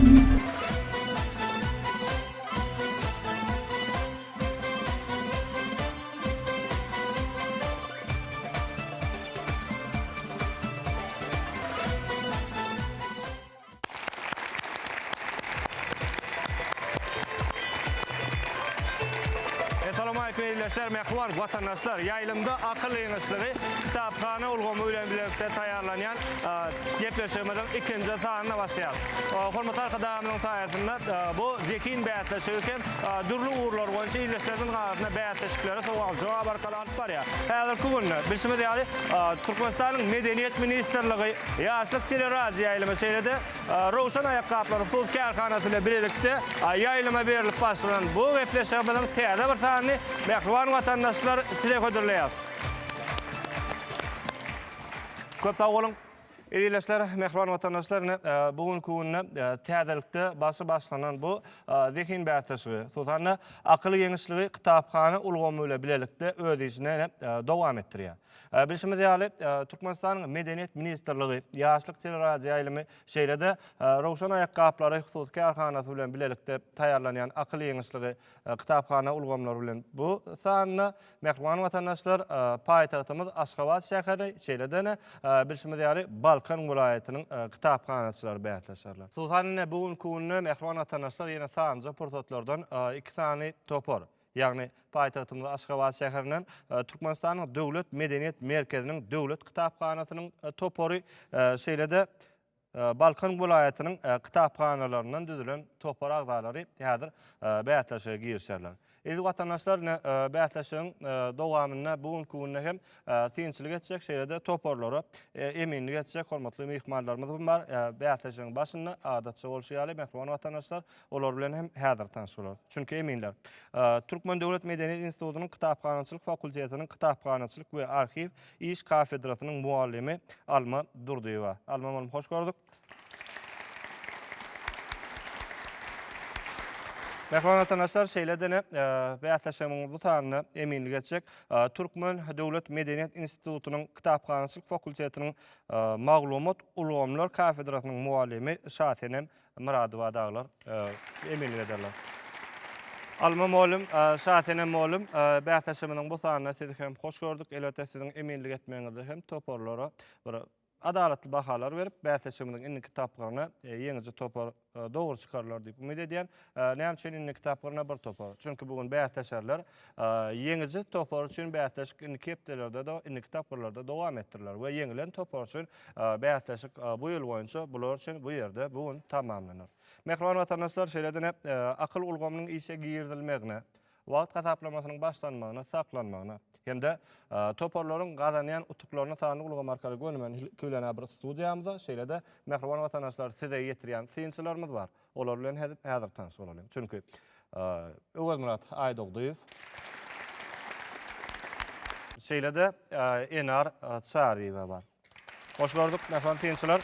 Assalamu alaykum eyleşler, mehvar vatandaşlar. Yayılımda akıl yeniçleri kitapxana ulgamı bilen birlikte tayarlanan gepleşmeden ikinci saatine başlayalım. Hormatly arkadaşlarımın sayesinde bu zekin bäýatlaşyken dürli uğurlar boýunça eyleşlerden garaşyna bäýatlaşyklary sowal-jogap arkaly alyp barýar. Häzirki günde bilşime ýaly Türkmenistanyň Medeniýet ministrligi ýaşlyk teleradio ýaýlymy şeýlede Rowşan aýakkaplary Sulh Kärhanasy bilen birlikde ýaýlyma berilip başlanan bu gepleşmeden täze bir sany mehriban vatandaşlar size götürülýär. Köp sag bolun. Eyleşler, mehriban vatandaşlar, bugünkü günde täzelikde başlanan bu zekin bäýatlaşygy, soňra akyly ýeňişligi kitapxana ulgamy bilen birlikde öz işine dowam etdirýär. Bilşimiz ýaly Türkmenistanyň Medeniýet ministrligi ýaşlyk teleradio ýaýlymy şeýlede Rowşan aýakkaplary Sulh Kärhanasy bilen birlikde taýýarlanan akyly ýeňişligi kitapxana ulgamlary bilen bu sanyna mehriban vatandaşlar paýtagtymyz Aşgabat şäheri şeýlede bilşimiz ýaly Balkan vilayatynyň kitapxanaçylary bäýatlaşarlar. Sulhanyň bugünkü günde mehriban vatandaşlar ýene sanjy pursatlardan iki sany topar. Yani paýtagtymyz Aşgabat şäherinden Türkmenistanyň döwlet medeniýet merkeziniň döwlet kitapxanasynyň topary şeýlede Balkan vilayatynyň kitapxanalaryndan düzülen topar agzalary häzir bäýatlaşyga girişýärler. Eýdi vatandaşlar bäýatlaşygyň dowamyna bugünkü günde hem tinçilik etjek şeýlede toparlary eminlik etjek hormatly mehmanlarymyz bar. Bäýatlaşygyň başynda adatça bolşýaly mehriban vatandaşlar olar bilen hem häzir tanışýarlar. Çünki eminler. Türkmen Döwlet Medeniýet Institutunyň Kitapxanaçylyk fakultetiniň Kitapxanaçylyk we arxiv iş kafedrasynyň muallimi Alma Durduýewa. Alma hanım hoş gördük. Mehriban vatandaşlar şeýledene bäýatlaşygyň bu tanyny eminlik etjek. Türkmen Döwlet Medeniýet Institutunyň Kitapxanaçylyk fakultetiniň maglumat ulgamlar kafedrasynyň muallimi Şatenem Muradowa daglar eminlik ederler. Alma muallim, Şatenem muallim bäýatlaşygyň bu tanyny sizi hem hoş gördük. Elbetde siziň eminlik etmeňizde hem toparlara bir adalatly bahalar berip bäýatlaşygyň inni kitaplaryna ýeňice topar dogry çykarlar diýip umyt edýän. Näme üçin inni kitaplaryna bir topar? Çünki bugün bäýatlaşarlar ýeňice topar üçin bäýatlaşyk inni kepdelerde de inni kitaplarda dowam etdirler we ýeňilen topar üçin bäýatlaşyk bu ýyl boýunça bular üçin bu ýerde bugün tamamlanar. Mehriban vatandaşlar şeýledene akyl ulgamynyň işe girdilmegine, wagt gazaplamasynyň başlanmagyna, saklanmagyna hem-de toparlaryň gazanýan utuklaryny sany ulgam arkaly gönümen köýlen bir studiýamyzda şeýlede mehriban vatandaşlar size ýetirýän synçylarymyz bar. Olar bilen häzir tanış bolalım. Çünki Öwel Murat Aýdogduýew şeýlede Enar Çariýewa bar. Hoş gördük mehriban synçylar.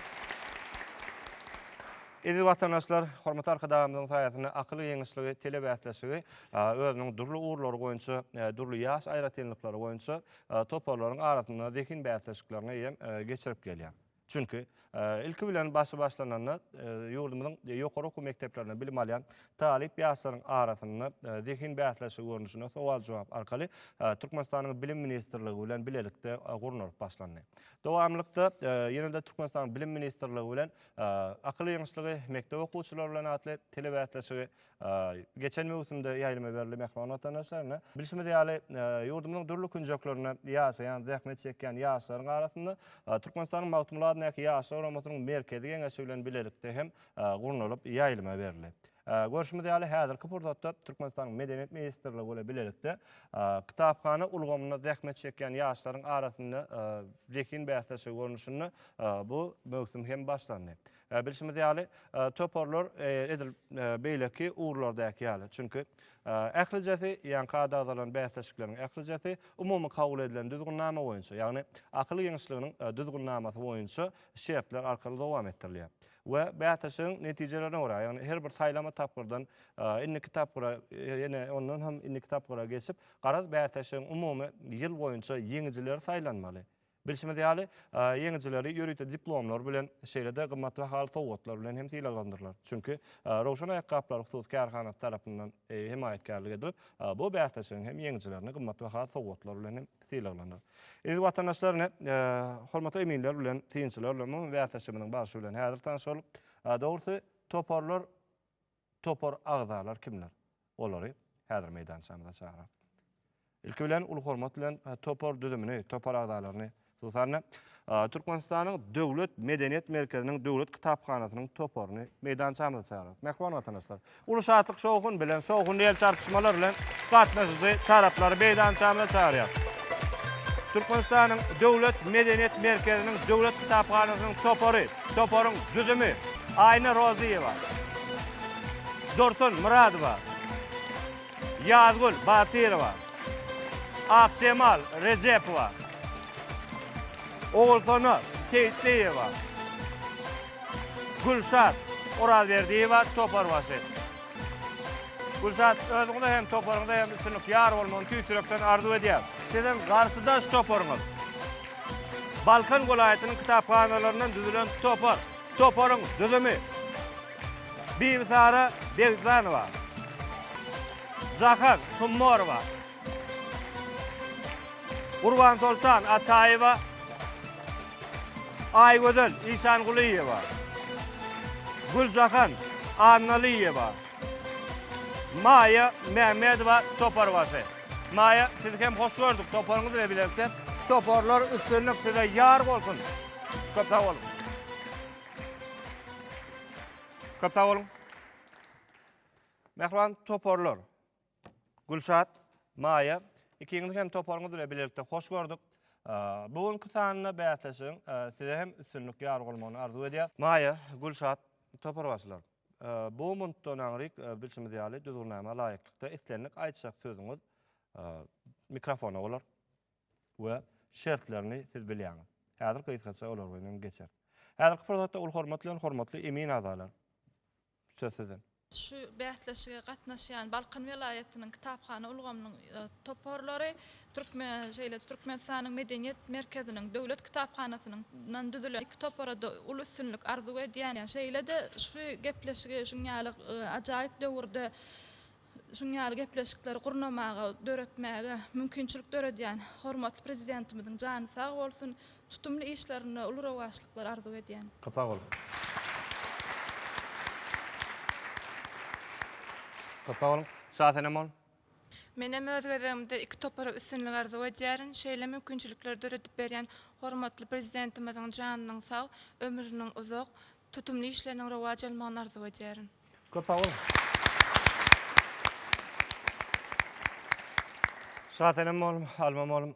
Eýdi vatandaşlar, hormatly arkadaşlarymyň saýasyna akyly ýeňişligi telebäýatlaşygy özüniň durly uğurlary boýunça, durly ýaş aýratynlyklary boýunça toparlaryň arasynda zekin bäýatlaşyklaryna geçirip gelýär. Çünki ilki bilen başlananda ýurdumyzyň ýokary okuw mekdeplerinde bilim alýan talip ýaşlaryň arasynda zekin bäýatlaşygy görnüşine sowal-jogap arkaly Türkmenistanyň bilim ministrligi bilen bilelikde gurnup başlandy. Dowamlykda ýene-de Türkmenistanyň bilim ministrligi bilen akyly ýeňişligi mekdep okuwçylary bilen atly telebäýatlaşygy geçen mewsümde ýaýlyma berildi mehriban vatandaşlaryna. Bilşime ýaly ýurdumyzyň durly künjeklerine ýaşaýan, zähmet çekýän ýaşlaryň arasynda Türkmenistanyň magtumlarynyň ýaşlar Oromasynyň merkezi geňeşi bilen bilelikde hem gurnulyp ýaýlyma berildi. Görüşimiz ýaly häzirki pursatda Türkmenistanyň Medeniýet ministrligi bilen bilelikde kitapxana ulgamyna zähmet çekýän ýaşlaryň arasynda zekin bäýatlaşygy görnüşini bu mewsüm hem başlandy. Bilşimiz ýaly toparlar edil beýleki uğurlardaky ýaly. Çünki ählijeti ýani kadadalan bäýatlaşyklaryň ählijeti umumy kabul edilen düzgünnama boýunça, ýagny akyly ýeňişliginiň düzgünnamasy boýunça şertler arkaly dowam etdirilýär. We bäýatlaşygyň netijelerine görä, ýagny her bir saýlama tapgyrdan inni kitaplara ýene ondan hem inni kitaplara geçip garaz bäýatlaşygyň umumy ýyl boýunça ýeňijiler saýlanmaly. Bilşime diyali, yeňijileri ýörüýte diplomlar bilen şeýlede gymmat bahaly sowgatlar bilen hem tiýilgandyrlar. Çünki Rowşan Aýakkaplar Husus Kärhana tarapyndan himayetkarlyk edilip, bu bähtäçiň hem yeňijilerini gymmat bahaly sowgatlar bilen hem tiýilgandyrlar. Ezi watandaşlaryny, hormatly eminler bilen, tiýinçiler bilen, bu bähtäçimiň başı bilen häzir tanış bolup, dogrusu topor agdalar kimler? Olary häzir meýdançamyza çağırar. İlki bilen ulu hormat bilen topor düzümini, topor agdalaryny Susanna, Türkmenistanyň döwlet medeniýet merkeziniň döwlet kitapxanasynyň toporuny meýdançamyza çağırar. Mehman watandaşlar, ulu şatlyk şowgun bilen, şowgun diýil çarpışmalar bilen gatnaşyjy taraplary meýdançamyza çağırýar. Türkmenistanyň döwlet medeniýet merkeziniň döwlet kitapxanasynyň toporuň düzümi Aýna Roziýewa, Dorsun Muradowa, Yazgul Batyrowa, Akçemal Rejepowa, Oğulsonu Teyitliyewa, Gülşat Orazberdiyewa topar başy. Gülşat özüňde hem toparyňda hem üstünlük ýar bolmagyny tüýsürekden arzu edýär. Sizin garşydaş toparyňyz. Balkan welaýatynyň kitapxanalaryndan düzülen toparyň düzümi Biwsara Begzanowa, Zahan Summorowa, Urban Sultan Atayewa, Aygözel İhsanguliyewa, Güljahan Annalyyewa, Maya Mehmedowa topar başy. Maya, siz hem hoş gördük, toparyňyzy da bilerler. Toparlar üstünlük size ýar bolsun. Köp sag bolun. Köp sag bolun. Mehman toparlar. Gülşat, Maya, ikiňiz hem toparyňyzy da bilerler. Hoş gördük. Bugünkü sanyna bähtäçiň size hem üstünlük ýar bolmagyny arzu edýär. Maya, Gülşat, topar başlar. Bu munddan aňryk bilşime diýýärler, düzgünläme laýyklykda islenlik aýtjak sözüňiz mikrofona bolar we şertlerini siz bilýäňiz. Häzir gyýtgaça olar bilen geçer. Häzirki fursatda ul hormatly emin azalar. Söz sizin. Şu bähtäçige gatnaşýan Balkan welaýatynyň kitapxana ulgamynyň toporlary Türkmenistanyň medeniýet merkeziniň döwlet kitapxanasynyň düzülen iki topora da ulu üstünlük arzu edýän şeýlede şu gepleşige şuňalyk ajaýyp döwürde şuňaly gepleşikleri gurnamaga, döretmäge mümkinçilik döredýän hormatly prezidentimiziň jany sag bolsun, tutumly işlerine ulu rewaçlyklar arzu edýän. Sag bolun. Kapatalım. Şahatenemon. Menem özgözümde iki topara üstünlük arzu edýärin, şeýle mümkinçilikler döredip berýän hormatly prezidentimiziň janynyň sag, ömrüniň uzak, tutumly işleriniň rewaç almagyny arzu edýärin. Kapatalım. Şahatenemon, almamolum.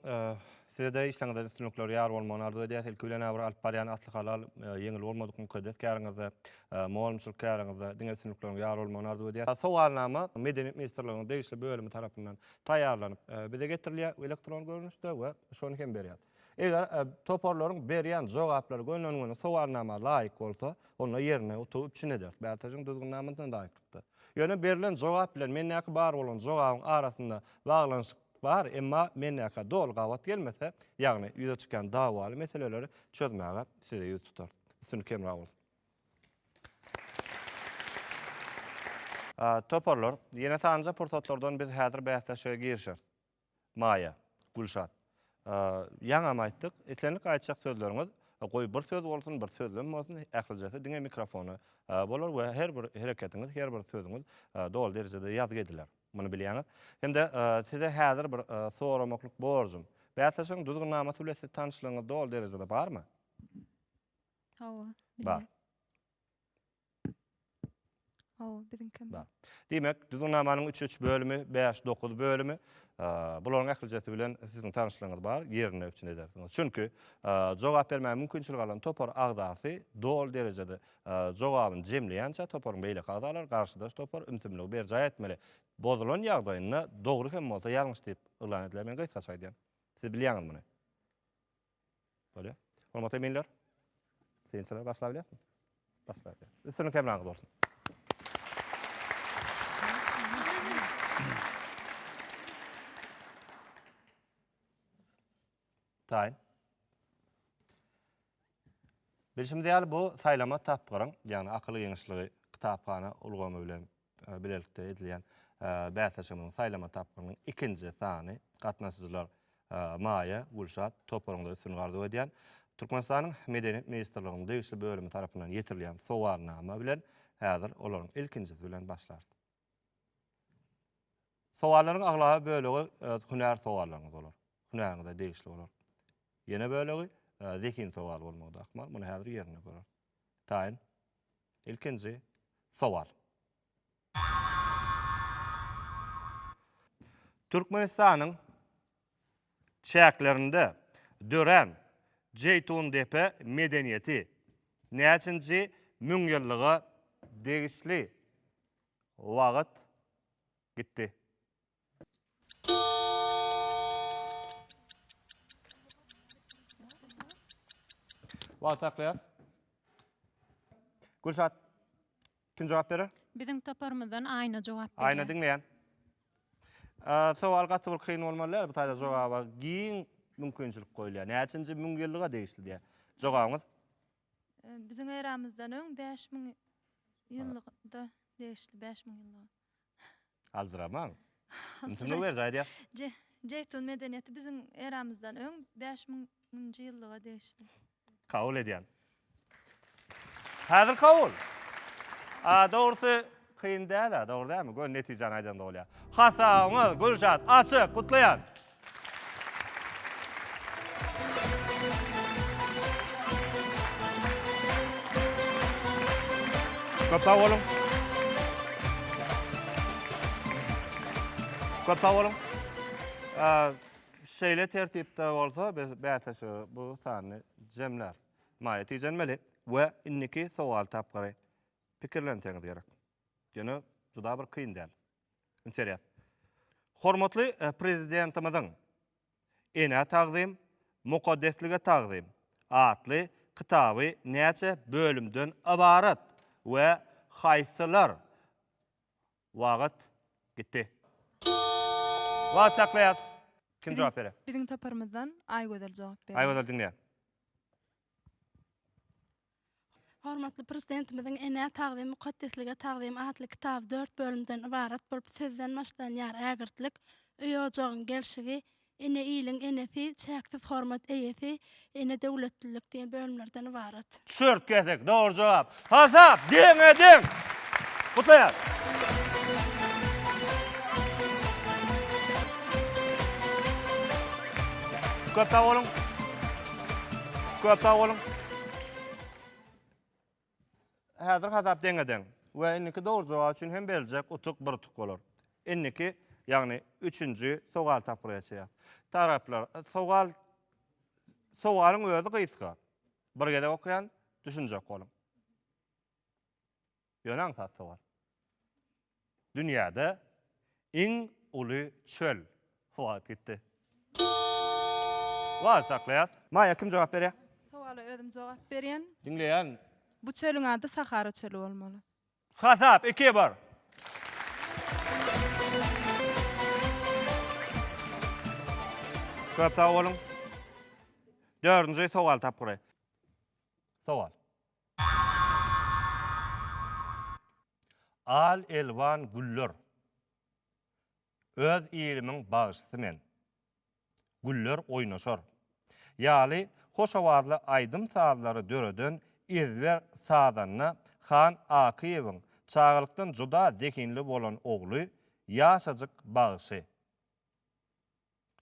Size de işleňizde üstünlükler ýar bolmagyny arzu edýär. Ilkilen awra alyp barýan atly halal ýeňil bolmadyk mukaddes käriňizde, moğolmuşlyk käriňizde diňe üstünlükler ýar bolmagyny arzu edýär. Sowalnama Medeniýet Ministrliginiň degişli bölümi tarapyndan taýýarlanyp bize getirilýär elektron görnüşde we şonu hem berýär. Eger toparlaryň berýän jogaplary gönlenmegine sowalnama laýyk bolsa, onu ýerine oturup çyn eder. Bähtäçiň düzgünlämesinden daýykdy. Ýöne berilen jogap bilen mennäki bar bolan jogabyň arasynda baglanşyk var, emma mennäki dol gawat gelmese, ýagny ýüze çykan dawaly meseleleri çözmäge size ýüz tutar. Üstünlük hem bolsun. Toparlar, ýene tanjy portatlardan biz häzir bähtäşe girişer. Maya, Gülşat. Ýaňam aýtdyk, etlenlik aýtjak sözleriňiz, goý bir söz bolsun, bir sözlem bolsun, ähliljäse diňe mikrofony bolar we her bir hereketiňiz, her bir sözüňiz dol derejede ýazyk ediler. Bunu bilýäňiz. Hemde size häzir bir soramaklyk borjum. Bähtäçiň düzgünlämesi bilen siz tanışlygyňyz dol derejede barmy? Hawa. Bar. Hawa, biziňki. Bar. Demek, düzgünlämanyň 3 bölümi, 5-9 bölümi bularyň ähliljäti bilen siziň tanışlygyňyz bar, ýerine üçin edersiňiz. Çünki jogap bermäge mümkinçilik alan topar agdasy dol derejede jogabyny jemleýänçe toparyň beýle agdalar garşydaş topar ümtümligi berjay etmeli. Bozulan ýagdaýynda dogry hem bolsa ýalňyş diýip ılan ediler. Men gaýtgaç aýdýan. Siz bilýäňiz muny. Bolýar. Hormatly eminler. Sen başlap bilýärsiň. Başlap. Üstünlük hem bolsun. Taýin. Bilşim diýäl bu saýlama tapgyryň, ýani akyly ýeňişligi kitapxana ulgamy bilen bilelikde edilýän bäýtaşymyň saýlama tapgyrynyň ikinji sany gatnaşyjylar Maýa Gulşat Toparyňda üstün gardy edýän Türkmenistanyň Medeniýet Ministrliginiň degişli bölümi tarapyndan ýetirilýän sowalnama bilen häzir olaryň ilkinjisi bilen başlar. Sowallaryň aglaby bölegi hünär sowallaryň bolar. Hünärinde degişli bolar. Ýene bölegi zekin sowal bolmagda akmal. Muny häzir ýerine koyar. Taýin. Ilkinji sowal. Türkmenistanyň çäklerinde dören Jeytun depe medeniýeti näçinji müňýyllyga degişli wagt gitdi? Wagt taklaýas. Gulşat, kim jogap berer? Bizim toparımızdan aynı cevap veriyor. Ayna diňleýän. Sowal gatly bir kyn bolmaly, bu taýda jogaba giň mümkinçilik goýulýar. Näçinji müňýyllyga degişli diýe. Jogabyňyz? Bizim eramızdan öň 5000 ýyllykda degişli 5000 ýyllyk. Alzıramaň. Intinu ber zaýdya. Jeytun medeniýeti bizim eramızdan öň 5000-nji ýyllyga degişli. Kabul edýän. Häzir kabul. Dogrusu kyn däl, dogry dälmi? Gön netijany aýdanda bolýar. Hasaňyz Gulşat açyk gutlaýan. Köp sag bolun. Köp sag bolun. Şeýle tertipde bolsa bätaşy bu sany jemler. Maýa tijenmeli we inniki sowal tapgary pikirlenteňiz gerek. Ýöne juda bir kyn däl. Seriýat. Hormatly prezidentimiziň ene tagzym, mukaddeslige tagzym atly kitaby näçe bölümden ibarat we haýsylar wagt gitdi. Wagt taklaýas. Kim jogap berer? Bizim toparımızdan Aýgözel jogap berýär. Aýwada diňleýän. Hormatly prezidentimiziň ene tagwim mukaddeslige tagwim atly kitap 4 bölümden ibarat bolup sözden başlanýar ägirtlik öýojagyň gelşigi ene ýylyň enesi çäksiz hormat eýesi ene döwletlilik diýen bölümlerden ibarat. Şört kesek, doğru jogap. Hasap, diň ediň. Gutlaýar. Köp sag bolun. Köp sag bolun. Häzir hasap diň ediň. We inniki doğru jogap üçin hem beljek utuk bir utuk bolar. Inniki ýagny 3-nji sowal tapyraýar. Taraplar sowalyň özi gysga. Bir gede okuyan düşünjek bolun. Ýöne sat sowal. Dünýäde iň uly çöl wagt gitdi. Wagt taklaýas. Maýa kim jogap berýär? Sowaly özüm jogap berýän. Dinleýän. Bu çölüň ady Sahara çölü bolmaly. Hasap 2-1. Köp sag bolun. 4-nji sowal tapyry. Sowal. Al elwan güller. Öz ýerimiň bagyşysy men. Güller oýnaşar. Ýaly hoş awazly aýdym sazlary döreden izber sazanna Han Akiýewiň çağılykdan juda zekinli bolan ogly ýaşadyk bagyşy.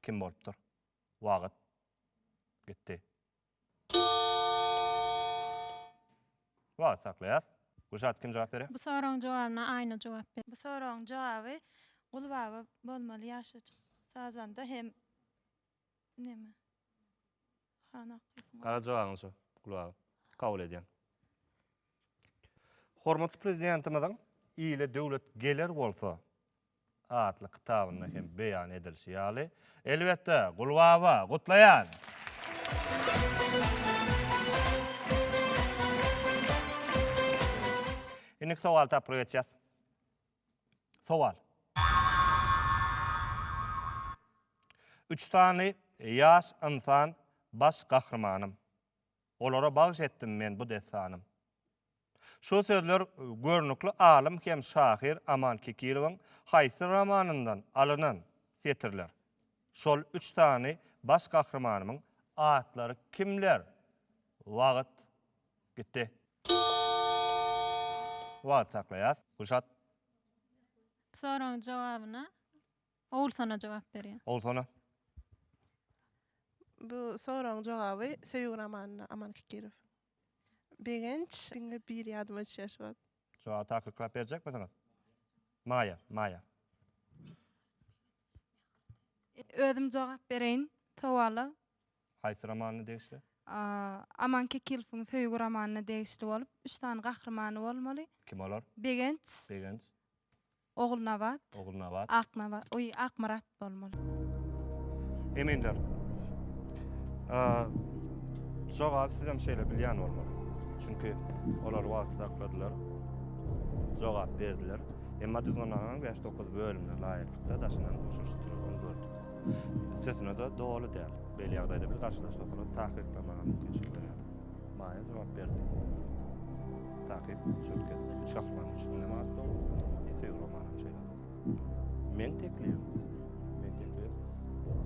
Kim bolupdyr? Wagt gitdi. Wagt saklaýas. Gulşat kim jogap berýär? Bu soruň jogabyna aynı cevap ver. Bu soragyň jogaby gulbaby bolmaly ýaşaç sazanda hem neme? Hana. Kara jogabyň şu. Gulbaby. Kabul edýän. Hormatly prezidentimiziň ýyly döwlet geler bolsa atly kitabyna hem beýan edilşi ýaly. Elbetde Gulbaba gutlaýan. Innik sowal tapyryýar. Sowal. 3 tany ýaş insan baş gahrmanym Olara bağış etdim men bu destanım. Şu sözler görnükli alim hem şahir Aman Kekilowyň Haýsy romanyndan alınan setirler. Şol 3 tane baş kahramanymyň atlary kimler? Wagt gitti. Wagt saklaýas. Gülşat, Bu soragyň jogabyna Oğulsana jogap berýär. Olsana. Bu soragyň jogaby Söýgü romanyna Aman Kekilow. Begenç diňe bir ýadyma düşýär. Şoğa takyklap berjek misiniz? Maya. Özüm jogap bereýin. Towala Haýsy romanyny degişli? Aman Kekilowyň Söýgü romanyna degişli bolup 3 tane gahrymany bolmaly. Kim olar? Begenç, Begenç, Oğulnabat, Oğulnabat. Aknabat, Akmarat bolmaly. Eminler. Jogap sizem şeýle bilýän bolmaly. Çünki olar wagty takladylar. Jogap berdiler. Emma düzgünlanaň 5-9 bölümde laýyklykda daşynan goşuşdurulýan gördük. Sesine de doğru däl. Belli ýagdaýda bir garşylaşmalar tahqiqlamaga mümkinçilik berýär. Maýa jogap berdi. Tahqiq şurtke 3 haftadan üçünde maatda ise romanım şeýle. Men tekliyim.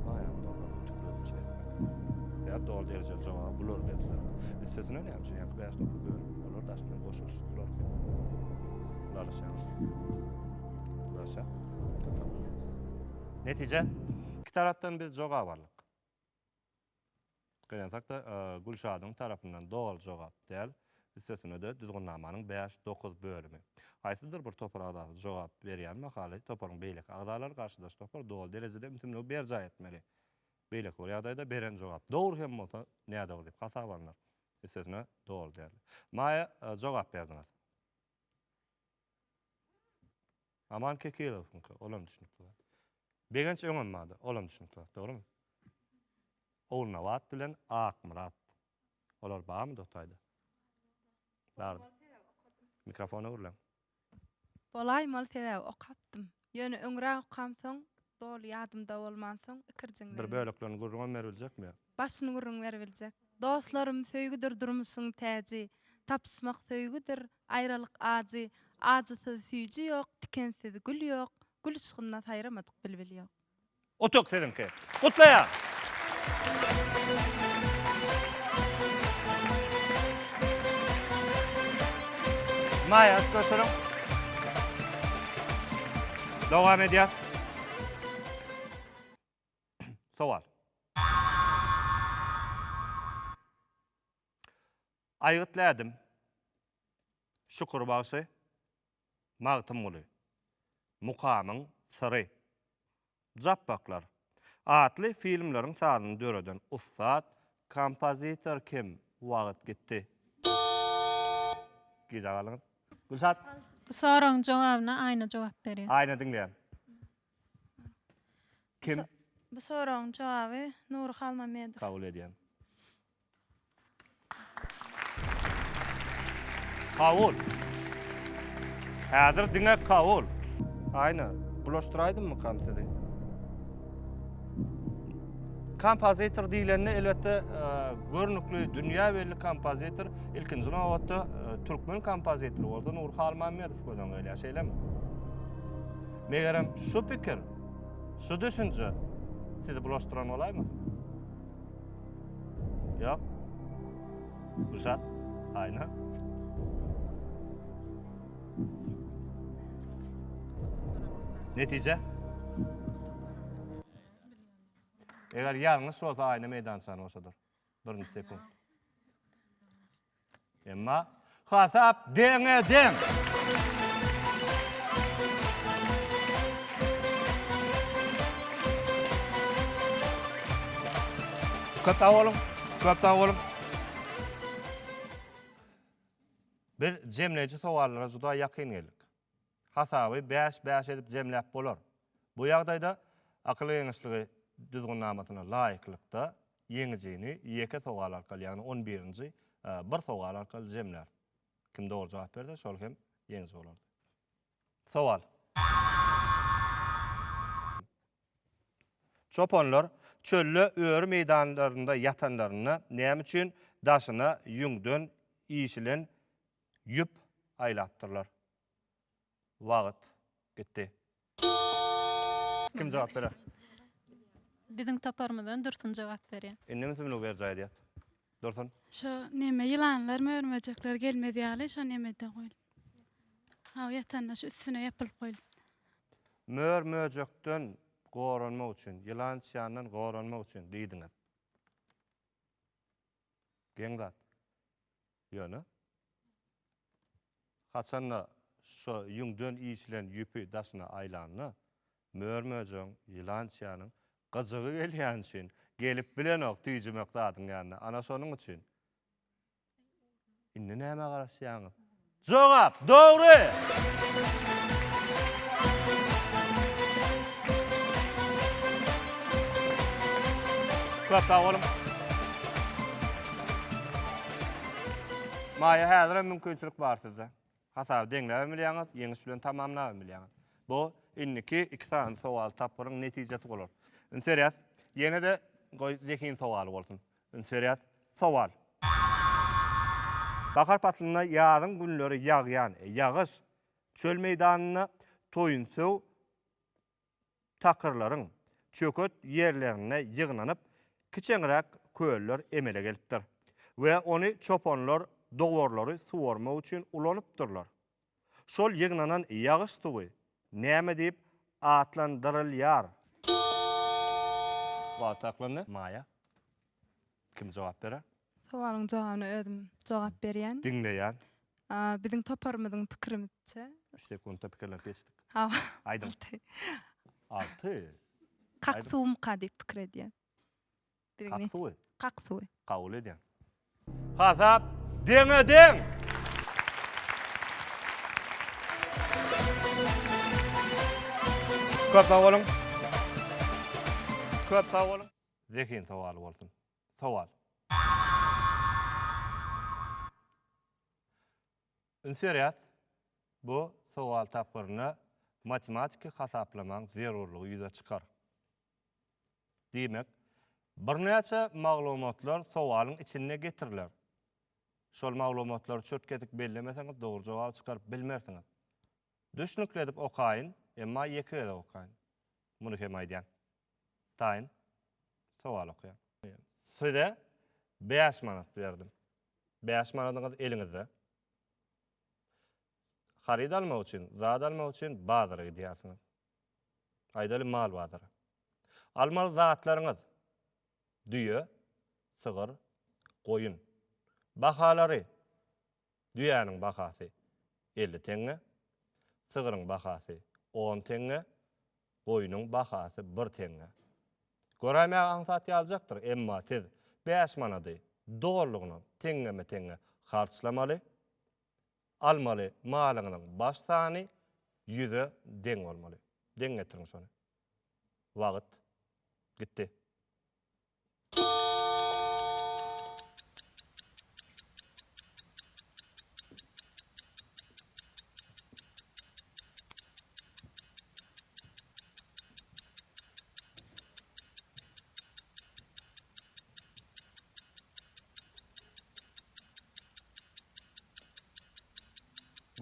Maýa doğru tüklüp çekmek. Ya doğru derece jogap bular berdiler. Sesine näme üçin ýa-da 5-9 bölüm olar daşynan goşulýar. Laşa. Netice, iki taraftan bir jogap barlyk. Gynansak da Gülşadyň tarapyndan doğal jogap däl, üstesine de düzgünlamanyň 5-9 bölümi. Haýsydyr bir topragda jogap berýän makaly, toprağyň beýleki agdalar garşydaş topar doğal derejede ümitimli berja etmeli. Beýleki bir ýagdaýda beren jogap dogry hem bolsa näde diýip hasabanlar. Üstesine doğal däl. Maýa jogap berdiňiz. Aman Kekilow, olam düşünüpdi. Begenç öňünmadi, olam düşünüpdi, dogrymy? Oğulnabat bilen Akmarat. Olar barmy doktaýda? Bardy. Mikrofona urlan. Bolaýmaly sebäbi okapdym. Ýöne öňrä okamsoň, dol ýadymda bolmansoň ikirjiňler. Bir böleklerini gurrun veriljekmi? Başyny gurrun beribiljek. Dostlarym söýgüdir durmuşyň täji. Tapşmak söýgüdir, aýralyk ajy. Ajysyz süýji ýok, tikensiz gül ýok. Gülüşgünna taýramadyk bilbil ýok. Otuk seninki. Kutlaýar. Maýa skoşurum. Dowam edýär. Sowal. Aýgytladım. Şukur bagsy. Magtym guly. Mukamyň syry. Jappaklar. Atly filmleriň sadyny döreden ustad, kompozitor kim? Wagt gitdi. Gizagalyn. Gülşat. Bu soragyň jogabyna aýna jogap berýär. Aýna diňleýän. Kim? Bu soragyň jogaby Nur Halmamedow. Kabul edýän. Kabul. Häzir diňe kabul. Aýna. Bulaşdyraýdymmy kamsady? Kompozitor diýilende elbetde görnükli dünýä belli kompozitor ilkinji nowatda türkmen kompozitor bolsa Nur Halmamedow bolan öyle şeýlemi? Megerem şu pikir, şu düşünje sizi bulaşdyran olaymy? Ýok. Gülşat, aýna. Netice? Eger ýalňyş bolsa aýna meýdançany olsadyr. 1 sekund. Emma hasap deňedem. Köp sağ olun. Biz jemleýiji sowallara juda ýakyn geldik. Hasaby 5 edip jemläp bolar. Bu ýagdaýda akyl ýeňişligi düzgünlamasyna laýyklykda ýeňijini ýeke sowal arkaly, ýagny 11-nji bir sowal arkaly jemler. Kim dogry jogap berdi, şol hem ýeňiji bolardy. Sowal. Çopanlar çölle öğür meydanlarında yatanlarını näme üçin daşına yüngdön iyişilen yüp aylaptırlar. Wagt gitti. Kim cevap verer? Biziň toparmydan Dursun jogap berýär. Indi tümünü berjäýät. Dursun. Şo näme ýylanlar, mörmejekler gelmedi ýaly, şo näme de goýul. Ha, yatanna şu üstüne yapılıp goýul. Mörmöjekden goranmak üçin, ýylan çyandan goranmak üçin diýdiňiz. Geňdat. Ýöne. Haçanna şo ýüngdön iýişilen ýüpü daşyna aýlanny, mörmöjeň, ýylan çyanın gyjygy gelýän üçin gelip bilenok tüýjümek dadyň ýanyna. Ana şonuň üçin. Indi näme garaşýaňyz? Jogap, dogry. Köp sag bolun. Maýa häzir mümkinçilik bar sizde. Hasab deňläp bilýäňiz, ýeňiş bilen tamamlap bilýäňiz. Bu inniki 2 sany sowal tapyryň netijesi bolar. Ünseriýas, ýene de zekin sowaly bolsun. Ünseriýas, sowal. Bakar patlyna ýazyň günleri ýagýan, ýagyş çöl meýdanyna toýunsuw takyrlaryň çököt ýerlerine ýygnanyp kiçeňirek köller emele gelipdir we ony çopanlar dogorlary suwarmak üçin ulanypdyrlar. Şol ýygnanan ýagyş suwy näme diýip atlandyrylýar? Wagtlakyny Maýa. Kim jogap berer? Sowalyň jogabyny özüm jogap berýän. Dinleýän. Biziň toparmyzyň pikirimizçe. 3 sekundda pikirler geçdik. Ha. Aydın. 6. Kaksuwum diýip pikir edýän. Kaksuwy. Kaksuwy. Kabul edýän. Hasap deňedim. Köp sag bolun. Köp sag bolun. Zekin sowaly bolsun. Sowal. Ünseriýat, bu sowal tapyryny matematik hasaplamaň zerurlygy ýüze çykar. Diýmek, birnäçe maglumatlar sowalyň içine getiriler. Şol maglumatlar çötkedik bellemeseňiz dogry jogap çykaryp bilmersiňiz. Düşnükledip okaýyn, emma ýeke de okaýyn. Muny hem aýdýan. Taýyn. Sowal okaýan. Size 5 manat berdim. 5 manatyňyz eliňizde. Harid almak üçin, zat almak üçin bazara gidýärsiňiz. Aýdaly mal bazara. Almaly zatlaryňyz düýe, sygyr, goýun. Bahalary düýäniň bahasy 50 teňe, sygyryň bahasy 10 teňe, goýunyň bahasy 1 teňe. Görämäk aňsat ýazajakdyr, emma siz 5 manady dogrulygyny teňe harçlamaly. Almaly malyňyň baş sany 100 deň bolmaly. Deň getiriň şonu. Wagt gitdi.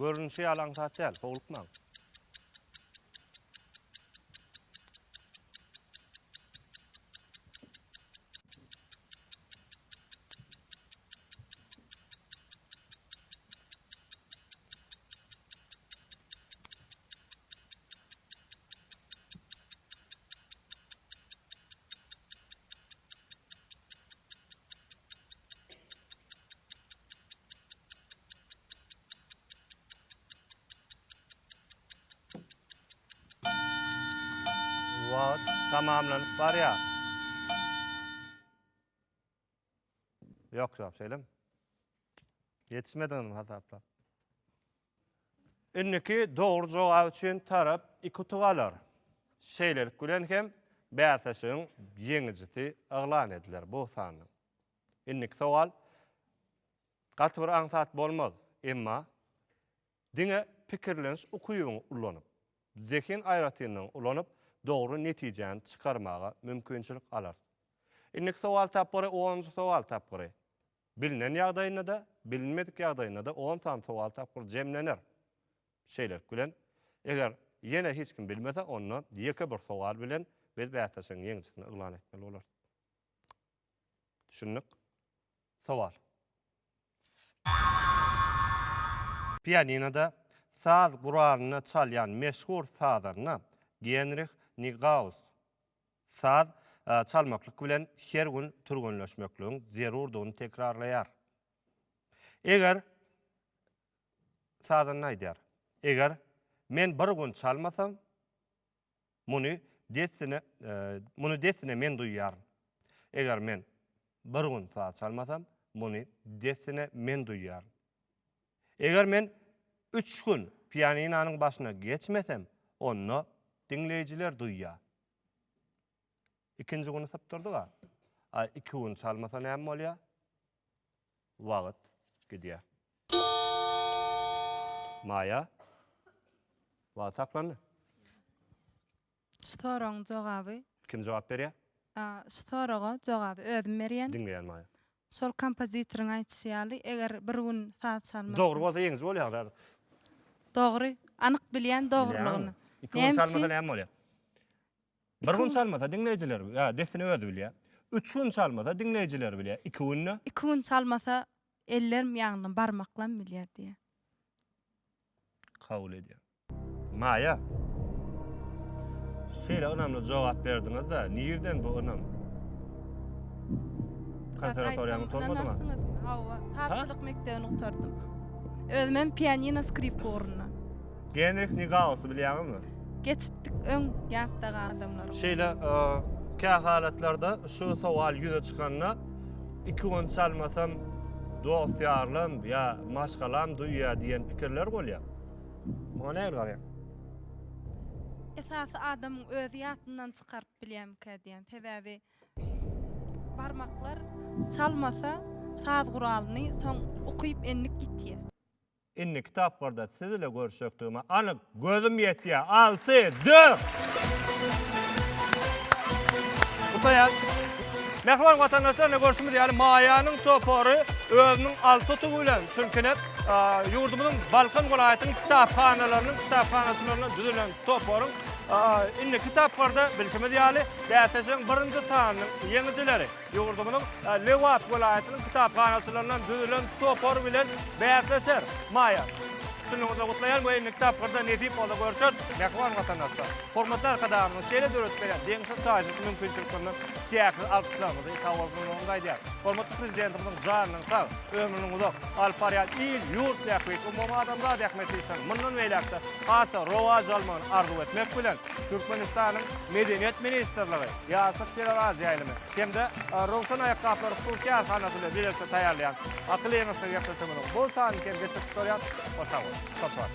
Görünüşi yalan saatçal, boğulukman. Tamamlanıp var ya. Yok cevap söyleyeyim. Yetişmedin hasapla. Inniki doğru cevap için tarap iki tuğalar. Şeyler gülen hem bäsesiniň ýeňijiti aglan ediler bu sany. Inniki sowal gaty bir aňsat bolmaz, emma diňe pikirleniş okuýuň ulanyp, zekin aýratynyň ulanyp dogry netijeni çıkarmaga mümkinçilik alar. Innek sowal tapary 10 sowal tapary. Bilinen ýagdaýynda da, bilinmedik ýagdaýynda da 10 san sowal tapyr jemlener. Şeýler bilen eger ýene hiç kim bilmese onu ýeke bir sowal bilen biz bätasyň ýeňisini yglan etmeli bolar. Düşündik. Sowal. Pianinoda saz gurarını çalyan meşhur sazarına Genrich Nigaus saz çalmaklyk bilen her gün turgunlaşmaklygyň zerurdygyny tekrarlaýar. Eger sazan aýdýar. Eger men bir gün çalmasam muny desine men duýýar. Eger men bir gün saz çalmasam muny desine men duýýar. Eger men 3 gün pianinanyň başyna geçmesem, onu dinleyijiler duýýar. İkinci günü saptırdyga. 2 gün çalmasa näme bolýar? Wagt gidýär. Maya. Wa saklandy. Storaň jogaby. Kim jogap berýär? Storaga jogaby özüm berýän. Dinleýän Maya. Sol kompozitoryň aýtýaly, eger bir gün saz çalmak. Dogry bolsa ýeňiz bolýar. Dogry, anyk bilýän dogrylygyny. 2 gün çalmasa näme bolýar? Bir gün çalmasa dinleyijiler, desini ödü bilýär. 3 gün çalmasa dinleyijiler bilýär. 2 günni? 2 gün çalmasa ellerim ýaňdan barmaklan bilýär diýär. Kabul edýär. Maya. Şeýle önemli jogap berdiňiz da, nirden bu önem? Konservatoriýany tormadyňyz? Hawa, taçlyk mektebini oturdum. Özüm pianino skripka orundan. Genrich Nigaus'u bilýärmi? Geçipdik öň ýatdagy adamlar. Şeýle kä halatlarda şu sowal ýüze çykanda 2 gün çalmasam dostyarlym ýa maşgalam duýýar diýen pikirler bolýar. Muňa näme garýar? Esasy adamyň öz ýatyndan çykaryp bilýän diýen sebäbi barmaklar çalmasa saz guralyny soň okuyup enlik gitýär. Inni kitaplarda sizle görüşekdigime anyk gözüm ýetýär. 6 4. Utaýar. Mehman watandaşlarla görüşmüz ýaly Mayanyň topory özüniň alty tutugy bilen çünkine ýurdumyzyň Balkan welaýatynyň kitaphanalarynyň düzülen toporyň inni kitaplarda bilşime ýaly bätasyň 1-nji sanynyň ýeňijileri ýurdumynyň Lewap welaýatynyň kitaphanalarynyň düzülen topor bilen bätaşer Maya. Şunu da gutlayan bu inni kitaplarda nedip bolsa görüşür. Mehman watandaşlar. Hormatly arkadaşlarymyz, şeýle döretberýän deňsiz taýyp mümkinçiliklerini çäkli alkışlarymyzy tawalgynyň gaýdýar. Hormatly prezidentimiň janynyň sag, ömrüniň uzak, alparýan il, ýurt ýakbyt, umum adamzat ýakmetiýsin. Mundan beýlekde hata rowaj almagyny arzu etmek bilen Türkmenistanyň Medeniýet ministrligi, ýaşyk telewizýa ýaýlymy, hemde Rowşan aýaklary Türkiýe hanasyny birlikde taýýarlaýan akly ýeňisleri ýaklaşymyny bu sany kelge tutýar. Başlawar. Başlawar.